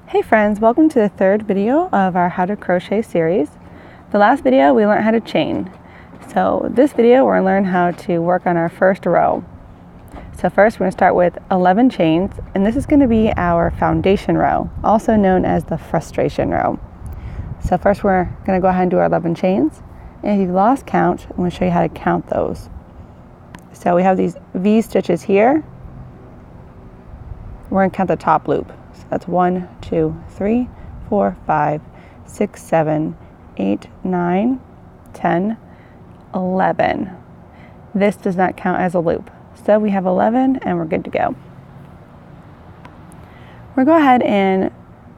Hey friends, welcome to the third video of our How to Crochet series. The last video we learned how to chain. So this video we're going to learn how to work on our first row. So first we're going to start with 11 chains, and this is going to be our foundation row, also known as the frustration row. So first we're going to go ahead and do our 11 chains, and if you've lost count, I'm going to show you how to count those. So we have these V stitches here. We're going to count the top loop. So that's 1, 2, 3, 4, 5, 6, 7, 8, 9, 10, 11. This does not count as a loop. So we have 11 and we're good to go. We'll go ahead and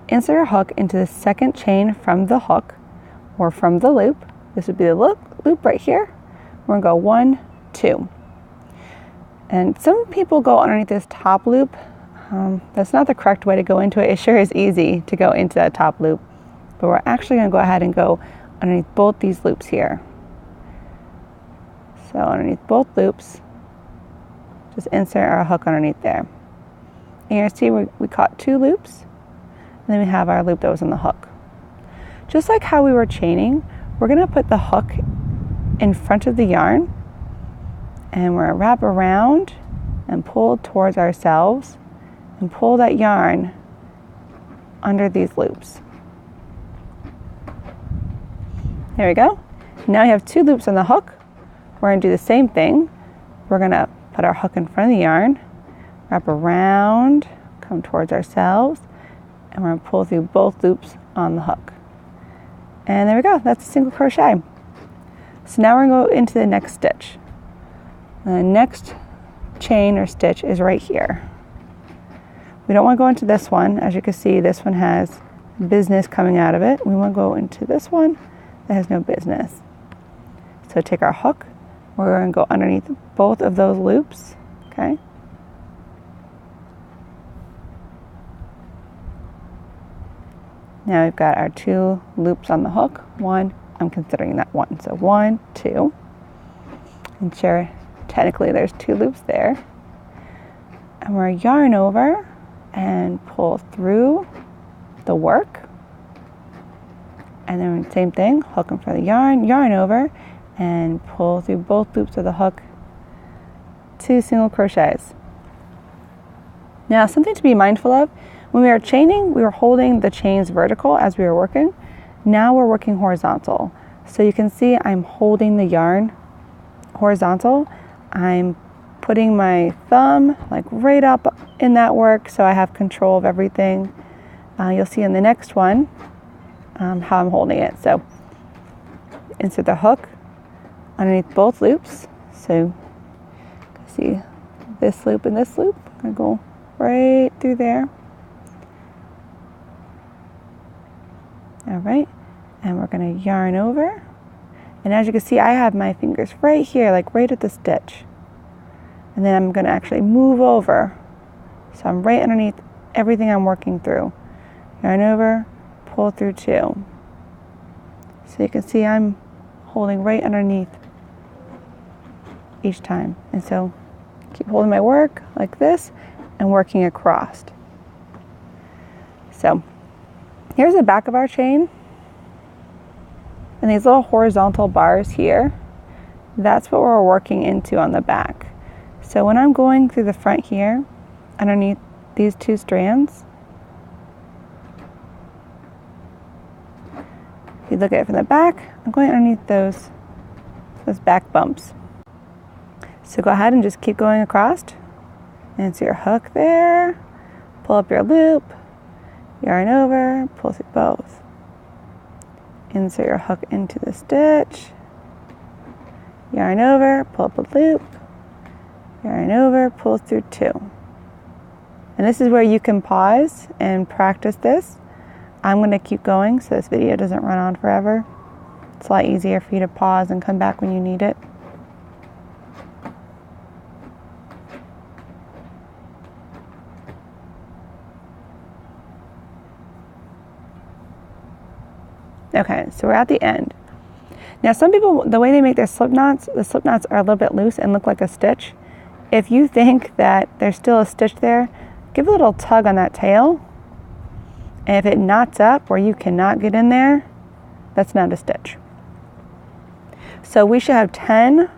insert our hook into the second chain from the hook or from the loop. This would be the loop right here. We're going to go 1, 2. And some people go underneath this top loop. That's not the correct way to go into it. It sure is easy to go into that top loop, but we're actually going to go ahead and go underneath both these loops here. So underneath both loops, just insert our hook underneath there. And you see we caught 2 loops, and then we have our loop that was on the hook. Just like how we were chaining, we're going to put the hook in front of the yarn, and we're going to wrap around and pull towards ourselves and pull that yarn under these loops. There we go. Now we have 2 loops on the hook. We're going to do the same thing. We're going to put our hook in front of the yarn, wrap around, come towards ourselves, and we're going to pull through both loops on the hook. And there we go. That's a single crochet. So now we're going to go into the next stitch. The next chain or stitch is right here. We don't want to go into this one. As you can see, this one has business coming out of it. We want to go into this one that has no business. So take our hook. We're going to go underneath both of those loops. Okay. Now we've got our 2 loops on the hook. 1, I'm considering that 1. So 1, 2. And sure, technically there's 2 loops there. And we're yarn over and pull through the work, and then same thing, hook in front of the yarn over, and pull through both loops of the hook, 2 single crochets. Now something to be mindful of, when we are chaining, we were holding the chains vertical as we were working. Now we're working horizontal. So you can see I'm holding the yarn horizontal. I'm putting my thumb like right up in that work so I have control of everything. You'll see in the next one how I'm holding it. So insert the hook underneath both loops. So you can see this loop and this loop. I'm going to go right through there. All right, and we're going to yarn over. And as you can see, I have my fingers right here, like right at the stitch. And then I'm going to actually move over. So I'm right underneath everything I'm working through. Yarn over, pull through 2. So you can see I'm holding right underneath each time. And so keep holding my work like this and working across. So here's the back of our chain. And these little horizontal bars here, that's what we're working into on the back. So when I'm going through the front here, underneath these 2 strands, if you look at it from the back, I'm going underneath those back bumps. So go ahead and just keep going across. Insert your hook there, pull up your loop, yarn over, pull through both. Insert your hook into the stitch, yarn over, pull up a loop, yarn over, pull through 2. And this is where you can pause and practice this. I'm going to keep going so this video doesn't run on forever. It's a lot easier for you to pause and come back when you need it. Okay, so we're at the end. Now some people, the way they make their slip knots, the slip knots are a little bit loose and look like a stitch. If you think that there's still a stitch there, give a little tug on that tail And if it knots up where you cannot get in there, that's not a stitch. So we should have 10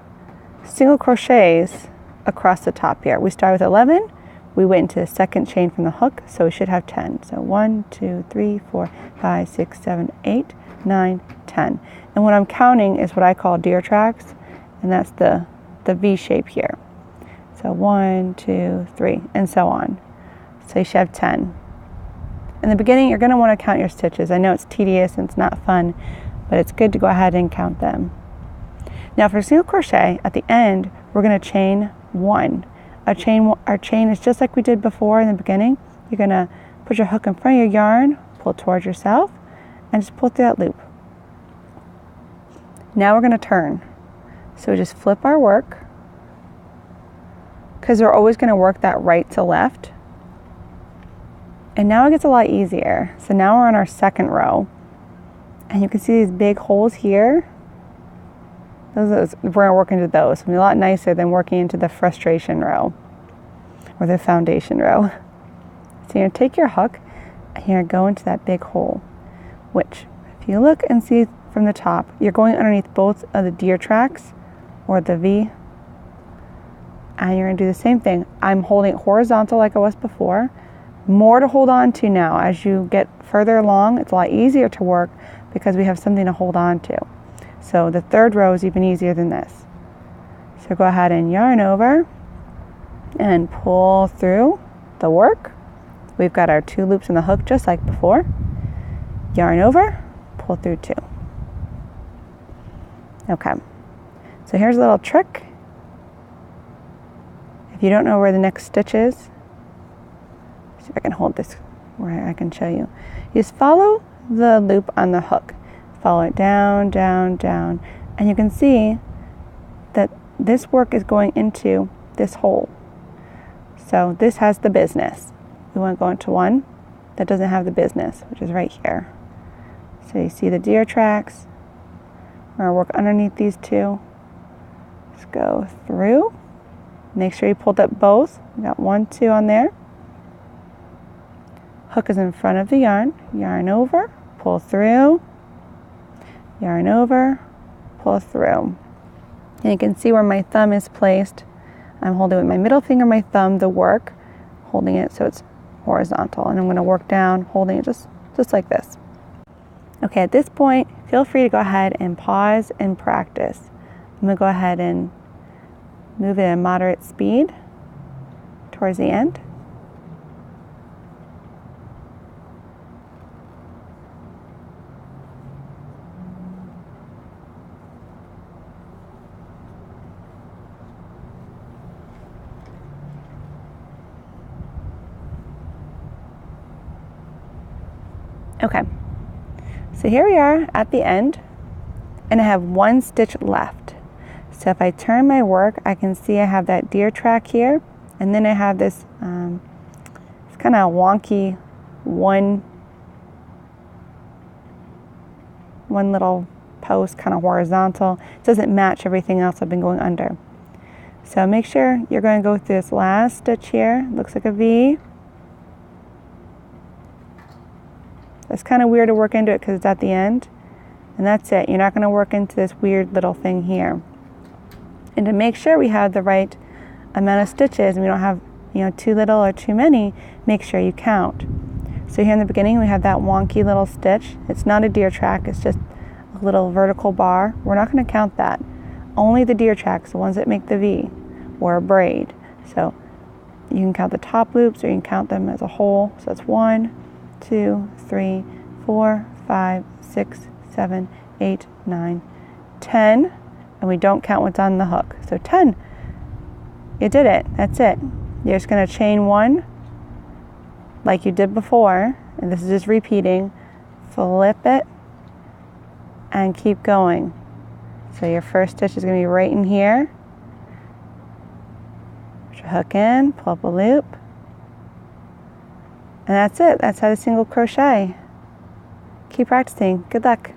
single crochets across the top here. We start with 11, we went into the second chain from the hook, so we should have 10. So 1, 2, 3, 4, 5, 6, 7, 8, 9, 10. And what I'm counting is what I call deer tracks, and that's the V shape here. So 1, 2, 3, and so on. So you should have 10. In the beginning, you're going to want to count your stitches. I know it's tedious and it's not fun, but it's good to go ahead and count them. Now for single crochet, at the end, we're going to chain 1. Our chain is just like we did before in the beginning. You're going to put your hook in front of your yarn, pull towards yourself, and just pull through that loop. Now we're going to turn. So we just flip our work, because we're always going to work that right to left. And now it gets a lot easier. So now we're on our second row, and you can see these big holes here. We're going to work into those. It'll be a lot nicer than working into the frustration row or the foundation row. So you're going to take your hook and you're going to go into that big hole, which if you look and see from the top, you're going underneath both of the deer tracks or the V, and you're going to do the same thing. I'm holding it horizontal like I was before. More to hold on to now. As you get further along, it's a lot easier to work because we have something to hold on to. So the third row is even easier than this. So go ahead and yarn over and pull through the work. We've got our 2 loops in the hook just like before. Yarn over, pull through 2. Okay, so here's a little trick. If you don't know where the next stitch is, see if I can hold this where I can show you. You just follow the loop on the hook. Follow it down, down, down, and you can see that this work is going into this hole. So this has the business. We want to go into one that doesn't have the business, which is right here. So you see the deer tracks. We're going to work underneath these 2. Just go through. Make sure you pulled up both. We got 1, 2 on there. Hook is in front of the yarn. Yarn over, pull through. Yarn over, pull through. And you can see where my thumb is placed. I'm holding with my middle finger, my thumb, the work, holding it so it's horizontal. And I'm going to work down, holding it just like this. Okay, at this point, feel free to go ahead and pause and practice. I'm going to go ahead and move it at a moderate speed towards the end. Okay, so here we are at the end, and I have 1 stitch left. So if I turn my work, I can see I have that deer track here, and then I have this it's kind of wonky one little post, kind of horizontal. It doesn't match everything else I've been going under. So make sure you're going to go through this last stitch here. Looks like a V. It's kind of weird to work into it because it's at the end. And that's it. You're not going to work into this weird little thing here. And to make sure we have the right amount of stitches and we don't have, too little or too many, make sure you count. So here in the beginning we have that wonky little stitch. It's not a deer track, it's just a little vertical bar. We're not going to count that. Only the deer tracks, the ones that make the V, or a braid. So you can count the top loops or you can count them as a whole. So it's 1, 2, 3, 4, 5, 6, 7, 8, 9, 10, and we don't count what's on the hook. So 10. You did it. That's it. You're just going to chain 1 like you did before, and this is just repeating. Flip it and keep going. So your first stitch is going to be right in here. Put your hook in, pull up a loop. And that's it. That's how to single crochet. Keep practicing. Good luck.